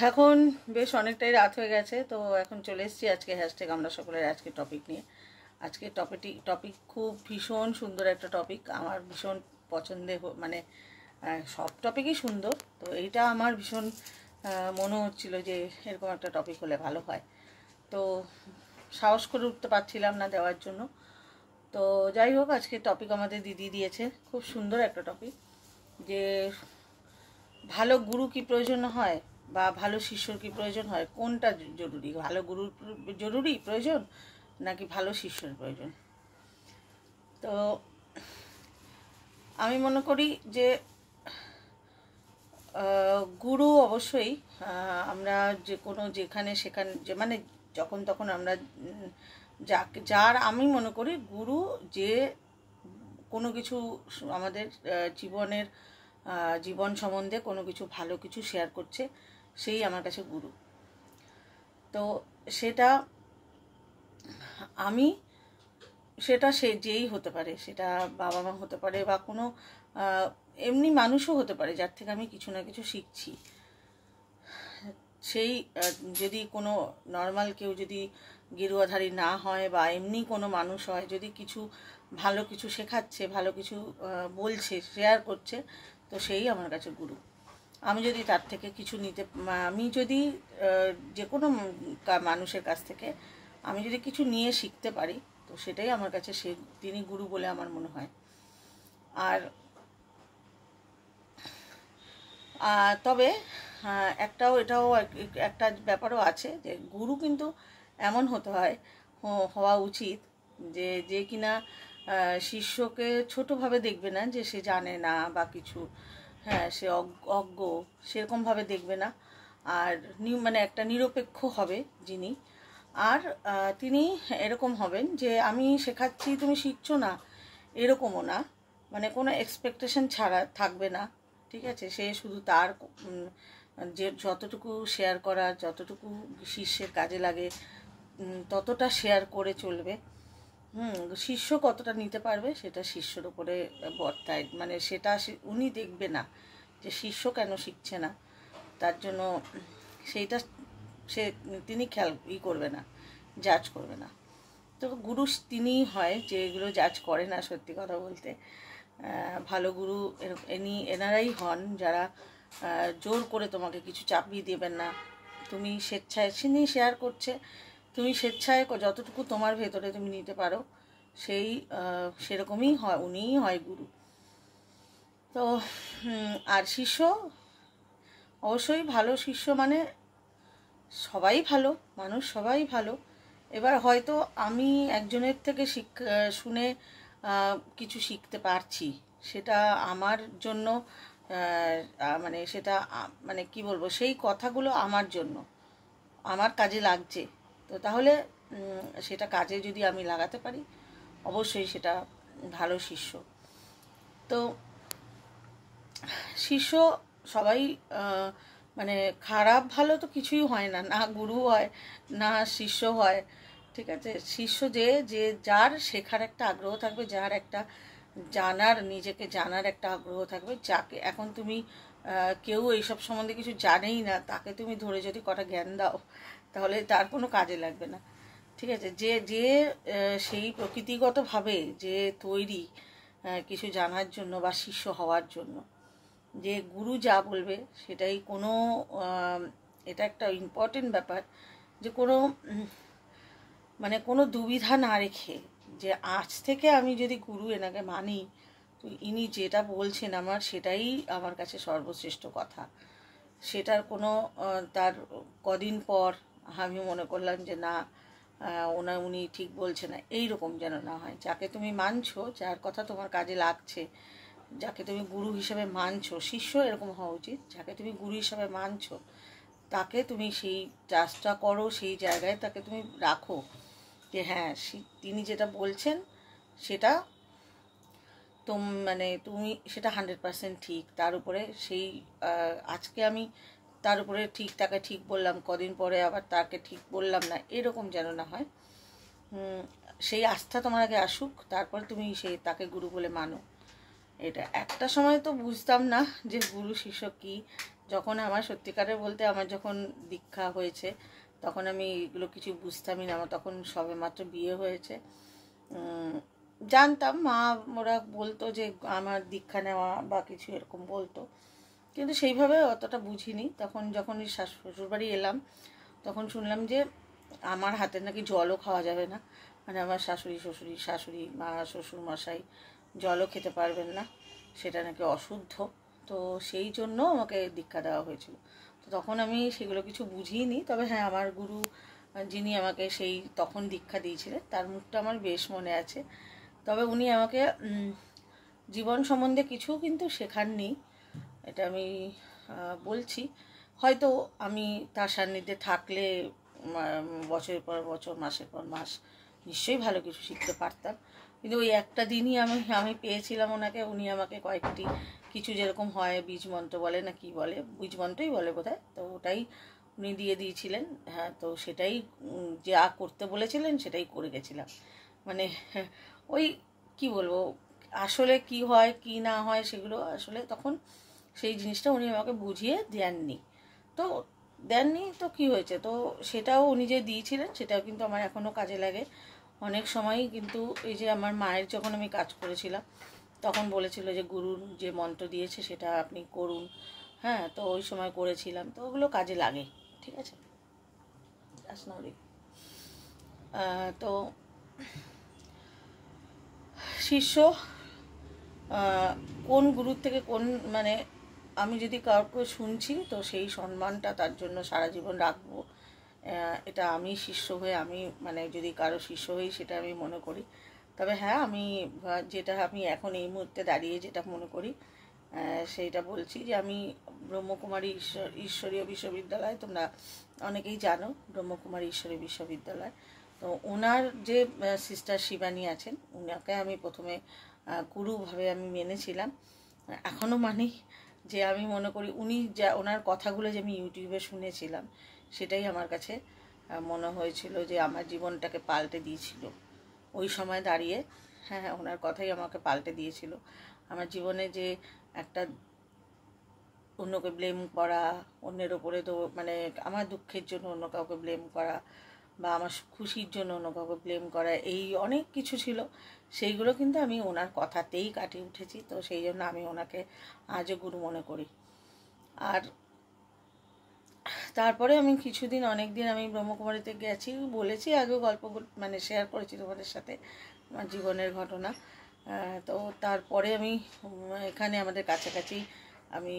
এখন বেশ অনেকটাই রাত হয়ে গেছে, তো এখন চলে এসেছি আজকে হ্যাশট্যাগ আমরা সকলের আজকে টপিক নিয়ে। আজকে টপিক খুব ভীষণ সুন্দর একটা টপিক, আমার ভীষণ পছন্দের, মানে সব টপিকই সুন্দর, তো এইটা আমার ভীষণ মনে হচ্ছিল যে এরকম একটা টপিক হলে ভালো হয়, তো সাহস করে উঠতে পারছিলাম না দেওয়ার জন্য। তো যাই হোক, আজকে টপিক আমাদের দিদি দিয়েছে, খুব সুন্দর একটা টপিক, যে ভালো গুরু কি প্রয়োজন হয় বা ভালো শিষ্যর কি প্রয়োজন হয়, কোনটা জরুরি, ভালো গুরুর জরুরি প্রয়োজন নাকি ভালো শিষ্যর প্রয়োজন। তো আমি মনে করি যে গুরু অবশ্যই আমরা যে কোনো যেখানে সেখানে যে মানে যখন তখন আমরা যার আমি মনে করি গুরু যে কোনো কিছু আমাদের জীবন সম্বন্ধে কোনো কিছু ভালো কিছু শেয়ার করছে, সেই আমার কাছে গুরু। তো সেটা সে যেই হতে পারে, সেটা বাবা মা হতে পারে বা কোনো এমনি মানুষও হতে পারে যার থেকে আমি কিছু না কিছু শিখছি। সেই যদি কোনো নর্মাল কেউ যদি গেরুয়াধারী না হয় বা এমনি কোনো মানুষ হয়, যদি কিছু ভালো কিছু শেখাচ্ছে, ভালো কিছু বলছে, শেয়ার করছে, তো সেই আমার কাছে গুরু। আমি যদি তার থেকে কিছু আমি যদি যে কোনো মানুষের কাছ থেকে আমি যদি কিছু নিয়ে শিখতে পারি, তো সেটাই আমার কাছে তিনি গুরু বলে আমার মনে হয়। আর তবে এটাও একটা ব্যাপারও আছে যে গুরু কিন্তু এমন হওয়া উচিত যে কিনা শিষ্যকে ছোটোভাবে দেখবে না, যে সে জানে না বা কিছু, হ্যাঁ সে অজ্ঞ, সেরকমভাবে দেখবে না। আর মানে একটা নিরপেক্ষ হবে যিনি, আর তিনি এরকম হবেন যে আমি শেখাচ্ছি তুমি শিখছো না, এরকমও না, মানে কোনো এক্সপেকটেশন ছাড়া থাকবে না, ঠিক আছে। সে শুধু তার যে যতটুকু শেয়ার করা, যতটুকু শিষ্যের কাজে লাগে ততটা শেয়ার করে চলবে। শিষ্য কতটা নিতে পারবে সেটা শিষ্যর উপরে বর্তায়, মানে সেটা উনি দেখবে না যে শিষ্য কেন শিখছে না, তার জন্য সেইটা তিনি খেয়াল করবে না, জাজ করবে না। তো গুরু তিনিই হয় যে এগুলো জাজ করে না, সত্যি কথা বলতে। ভালো গুরু এনারাই হন যারা জোর করে তোমাকে কিছু চাপিয়ে দেবেন না, তুমি স্বেচ্ছায়, তিনি শেয়ার করছে, তুমি স্বেচ্ছায় যতটুকু তোমার ভেতরে তুমি নিতে পারো, সেরকমই হয়, উনিই হয় গুরু। তো আর শিষ্য অবশ্যই ভালো শিষ্য, মানে সবাই ভালো মানুষ, সবাই ভালো। এবার হয়তো আমি একজনের থেকে শুনে কিছু শিখতে পারছি, সেটা আমার জন্য মানে সেটা মানে কি বলবো, সেই কথাগুলো আমার জন্য আমার কাজে লাগছে, তো তাহলে সেটা কাজে যদি আমি লাগাতে পারি, অবশ্যই সেটা ভালো শিষ্য। তো শিষ্য সবাই মানে খারাপ ভালো তো কিছুই হয় না, না গুরু হয় না শিষ্য হয়, ঠিক আছে। শিষ্য যে যার শেখার একটা আগ্রহ থাকবে, যার একটা নিজেকে জানার একটা আগ্রহ থাকবে, যাকে এখন তুমি কেউ এইসব সম্বন্ধে কিছু জানেই না, তাকে তুমি ধরে যদি কটা জ্ঞান দাও, তাহলে তার কোনো কাজে লাগবে না, ঠিক আছে। যে সেই প্রকৃতিগতভাবে যে তৈরি কিছু জানার জন্য বা শিষ্য হওয়ার জন্য, যে গুরু যা বলবে সেটাই এটা একটা ইম্পর্টেন্ট ব্যাপার, যে কোনো দুবিধা না রেখে, যে আজ থেকে আমি যদি গুরু এনাকে মানি, তো ইনি যেটা বলছেন আমার সেটাই আমার কাছে সর্বশ্রেষ্ঠ কথা। সেটার কোনো তার কদিন পর আমি মনে করলাম যে না, উনি ঠিক বলছে না, এইরকম যেন না হয়। যাকে তুমি মানছো, যার কথা তোমার কাজে লাগছে, যাকে তুমি গুরু হিসেবে মানছো, শিষ্য এরকম হওয়া উচিত, যাকে তুমি গুরু হিসেবে মানছো তাকে তুমি সেই চাষটা করো, সেই জায়গায় তাকে তুমি রাখো, যে হ্যাঁ তিনি যেটা বলছেন সেটা তুমি সেটা 100% ঠিক, তার উপরে আজকে আমি তার উপরে তাকে ঠিক বললাম, কদিন পরে আবার তাকে ঠিক বললাম না, এরকম যেন না হয়। সেই আস্থা তোমার আগে আসুক, তারপরে তুমি তাকে গুরু বলে মানো। এটা একটা সময় তো বুঝতাম না যে গুরু শিষ্য কী, যখন আমার সত্যিকারের বলতে আমার যখন দীক্ষা হয়েছে তখন আমি এগুলো কিছু বুঝতামই না, আমার তখন সবেমাত্র বিয়ে হয়েছে। জানতাম, মা ওরা বলতো যে আমার দীক্ষা নেওয়া বা কিছু এরকম বলতো, কিন্তু সেইভাবে অতটা বুঝিনি। তখন যখন শ্বশুরবাড়ি এলাম তখন শুনলাম যে আমার হাতে নাকি জলও খাওয়া যাবে না, মানে আমার শাশুড়ি মা শ্বশুর মশাই জলও খেতে পারবেন না, সেটা নাকি অশুদ্ধ। তো সেই জন্য আমাকে দীক্ষা দেওয়া হয়েছিল। তো তখন আমি সেগুলো কিছু বুঝিনি, তবে হ্যাঁ আমার গুরু যিনি আমাকে সেই তখন দীক্ষা দিয়েছিলেন তার মুখটা আমার বেশ মনে আছে। তবে উনি আমাকে জীবন সম্বন্ধে কিছু কিন্তু শেখাননি, এটা আমি বলছি। হয়তো আমি তার সান্নিধ্যে থাকলে বছরের পর বছর মাসের পর মাস নিশ্চয়ই ভালো কিছু শিখতে পারতাম, কিন্তু ওই একটা দিনই আমি পেয়েছিলাম ওনাকে। উনি আমাকে কয়েকটি কিছু যেরকম হয় বীজ মন্ত্র বলে না কি বলে, বীজ মন্ত্রই বলে বোধহয়, তো ওটাই উনি দিয়ে দিয়েছিলেন। হ্যাঁ, তো সেটাই যা করতে বলেছিলেন সেটাই করে গেছিলাম। মানে ওই কি বলবো, আসলে কি হয় কি না হয় সেগুলো আসলে তখন সেই জিনিসটা উনি আমাকে বুঝিয়ে দেননি তো কি হয়েছে, তো সেটাও উনি যে দিয়েছিলেন সেটাও কিন্তু আমার এখনও কাজে লাগে অনেক সময়ই। কিন্তু এই যে আমার মায়ের যখন আমি কাজ করেছিলাম তখন বলেছিল যে গুরুর যে মন্ত্র দিয়েছে সেটা আপনি করুন। হ্যাঁ, তো ওই সময় করেছিলাম, তো ওগুলো কাজে লাগে। ঠিক আছে, তো শিষ্য কোন গুরুর থেকে কোন, মানে আমি যদি কাউকে শুনছি তো সেই সম্মানটা তার জন্য সারা জীবন রাখবো। এটা আমি শিষ্য হয়ে আমি মানে যদি কারো শিষ্য হই সেটা আমি মনে করি। তবে হ্যাঁ, আমি যেটা আমি এখন এই মুহূর্তে দাঁড়িয়ে যেটা মনে করি সেইটা বলছি যে আমি ব্রহ্মকুমারী ঈশ্বরীয় বিশ্ববিদ্যালয়, তোমরা অনেকেই জানো ব্রহ্মকুমারী ঈশ্বরী বিশ্ববিদ্যালয়, তো ওনার যে সিস্টার শিবানী আছেন ওনাকে আমি প্রথমে গুরুভাবে আমি মেনেছিলাম, এখনও মানি। যে আমি মনে করি উনি যা ওনার কথাগুলো যে আমি ইউটিউবে শুনেছিলাম সেটাই আমার কাছে মনে হয়েছিল যে আমার জীবনটাকে পাল্টে দিয়েছিল ওই সময় দাঁড়িয়ে। হ্যাঁ, ওনার কথাই আমাকে পাল্টে দিয়েছিল। আমার জীবনে যে একটা অন্যকে ব্লেম করা, অন্যের ওপরে তো মানে আমার দুঃখের জন্য অন্য কাউকে ব্লেম করা বা আমার খুশির জন্য অন্য কাউকে ব্লেম করা, এই অনেক কিছু ছিল, সেইগুলো কিন্তু আমি ওনার কথাতেই কাটিয়ে উঠেছি। তো সেই জন্য আমি ওনাকে আজও গুরু মনে করি। আর তারপরে আমি কিছুদিন অনেক দিন আমি ব্রহ্মকুমারীতে গেছি, বলেছি আগেও গল্প মানে শেয়ার করেছি তোমাদের সাথে আমার জীবনের ঘটনা। তো তারপরে আমি এখানে আমাদের কাছাকাছি আমি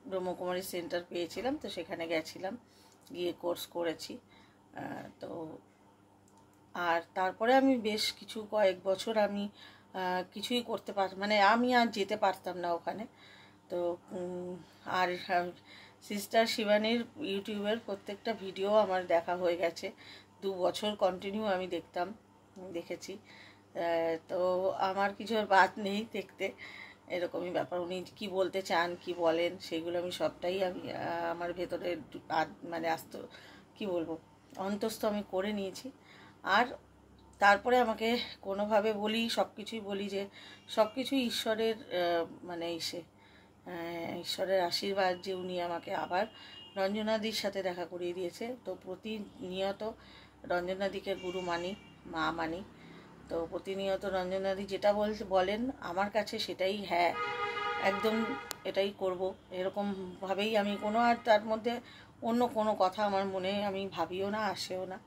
ব্রহ্মকুমারী সেন্টার পেয়েছিলাম, তো সেখানে গেছিলাম, গিয়ে কোর্স করেছি। তো আর তারপরে আমি বেশ কয়েক বছর আমি কিছুই করতে মানে আমি আর যেতে পারতাম না ওখানে। তো আর সিস্টার শিবানীর ইউটিউবের প্রত্যেকটা ভিডিও আমার দেখা হয়ে গেছে, 2 বছর কন্টিনিউ আমি দেখেছি। তো আমার কিছু আর বাদ নেই দেখতে, এরকমই ব্যাপার। উনি কি বলতে চান কি বলেন সেগুলো আমি সবটাই আমি আমার ভেতরে মানে কি বলবো অন্তস্থ আমি করে নিয়েছি। আর তারপরে আমাকে কোনোভাবে সব কিছুই বলি যে সব কিছুই ঈশ্বরের মানে ঈশ্বরের আশীর্বাদ যে উনি আমাকে আবার রঞ্জনাদির সাথে দেখা করিয়ে দিয়েছে। তো প্রতিনিয়ত রঞ্জনাদিকে গুরু মানি, মা মানি। তো প্রতিনিয়ত রঞ্জনাদি যেটা বলেন আমার কাছে সেটাই হ্যাঁ একদম এটাই করব, এরকমভাবেই আমি কোনো আর তার মধ্যে অন্য কোনো কথা আমার মনে আমি ভাবিও না, আসেও না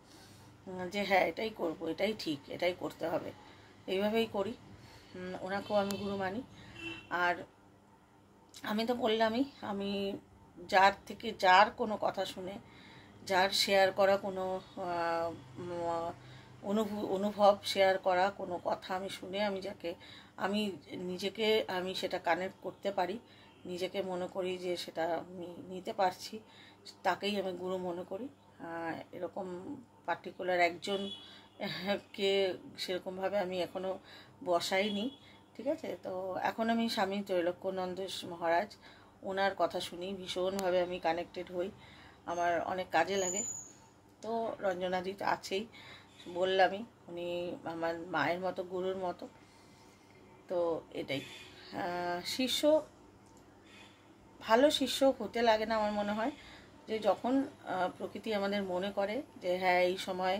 যে হ্যাঁ এটাই করব, এটাই ঠিক, এটাই করতে হবে, এইভাবেই করি। ওনাকেও আমি গুরু মানি। আর আমি তো বললামই, আমি যার কোনো কথা শুনে, যার শেয়ার করা কোনো অনুভব শেয়ার করা কোনো কথা আমি শুনে আমি নিজেকে আমি সেটা কানেক্ট করতে পারি, নিজেকে মনে করি যে সেটা আমি নিতে পারছি, তাকেই আমি গুরু মনে করি। এরকম পার্টিকুলার একজন কে সেরকমভাবে আমি এখনও বসাইনি। ঠিক আছে, তো এখন আমি স্বামী ত্রৈলোক্যানন্দ মহারাজ ওনার কথা শুনি, ভীষণভাবে আমি কানেক্টেড হই, আমার অনেক কাজে লাগে। তো রঞ্জনাদি আছেই, বললামই, উনি আমার মায়ের মতো, গুরুর মতো। তো এটাই শিষ্য ভালো শিষ্য হতে লাগে না আমার মনে হয়, যে যখন প্রকৃতি আমাদের মনে করে যে হ্যাঁ এই সময়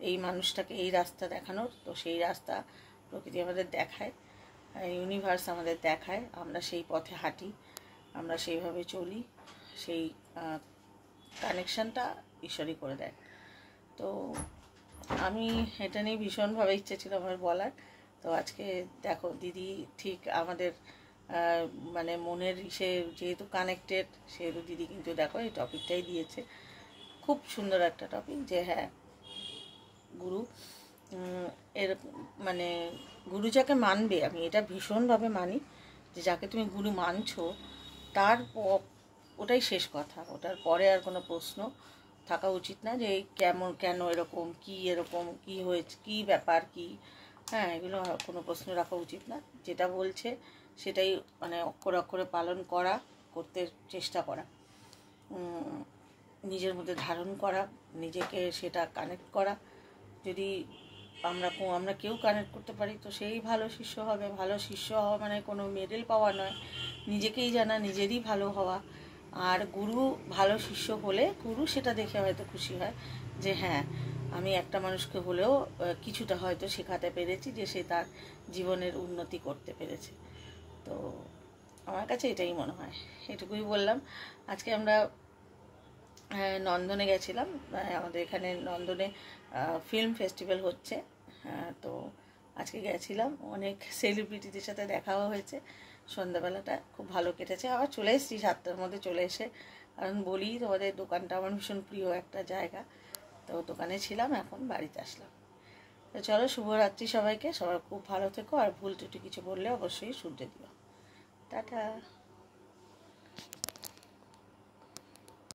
এই মানুষটাকে এই রাস্তা দেখানোর, তো সেই রাস্তা প্রকৃতি আমাদের দেখায়, ইউনিভার্স আমাদের দেখায়, আমরা সেই পথে হাঁটি, আমরা সেইভাবে চলি, সেই কানেকশানটা ঈশ্বরই করে দেয়। তো আমি এটা নিয়ে ভীষণভাবে ইচ্ছে ছিল আমার বলার। তো আজকে দেখো দিদি ঠিক আমাদের মানে মনের সে যেহেতু কানেক্টেড, সেহেতু দিদি কিন্তু দেখো এই টপিকটাই দিয়েছে, খুব সুন্দর একটা টপিক, যে হ্যাঁ গুরু এর মানে গুরু যাকে মানবে, আমি এটা ভীষণভাবে মানি, যে যাকে তুমি গুরু মানছো তার ওটাই শেষ কথা, ওটার পরে আর কোনো প্রশ্ন থাকা উচিত না, যে কেমন কেন এরকম, কি এরকম, কি হয়েছে, কি ব্যাপার, কি, হ্যাঁ এগুলো কোনো প্রশ্ন রাখা উচিত না। যেটা বলছে সেটাই মানে অক্ষরে অক্ষরে পালন করা, করতে চেষ্টা করা, নিজের মধ্যে ধারণ করা, নিজেকে সেটা কানেক্ট করা। যদি আমরা কেউ কানেক্ট করতে পারি তো সেই ভালো শিষ্য হবে। ভালো শিষ্য হওয়া মানে কোনো মেডেল পাওয়া নয়, নিজেকেই জানা, নিজেরই ভালো হওয়া। আর গুরু ভালো শিষ্য হলে গুরু সেটা দেখে হয়তো খুশি হয় যে হ্যাঁ আমি একটা মানুষকে হলেও কিছুটা হয়তো শেখাতে পেরেছি, যে সে তার জীবনের উন্নতি করতে পেরেছে। তো আমার কাছে এটাই মনে হয়। এটুকুই বললাম। আজকে আমরা নন্দনে গেছিলাম, আমাদের এখানে নন্দনে ফিল্ম ফেস্টিভ্যাল হচ্ছে, তো আজকে গেছিলাম, অনেক সেলিব্রিটিদের সাথে দেখাও হয়েছে, সন্ধ্যাবেলাটা খুব ভালো কেটেছে। আবার চলে এসেছি 7টার মধ্যে চলে এসে, কারণ বলি তোমাদের দোকানটা আমার ভীষণ প্রিয় একটা জায়গা, তো দোকানে ছিলাম, এখন বাড়িতে আসলাম। তো চলো, শুভরাত্রি সবাইকে, সবাই খুব ভালো থেকো, আর ভুল ত্রুটি কিছু বললে অবশ্যই শুনতে দিও। টাটা।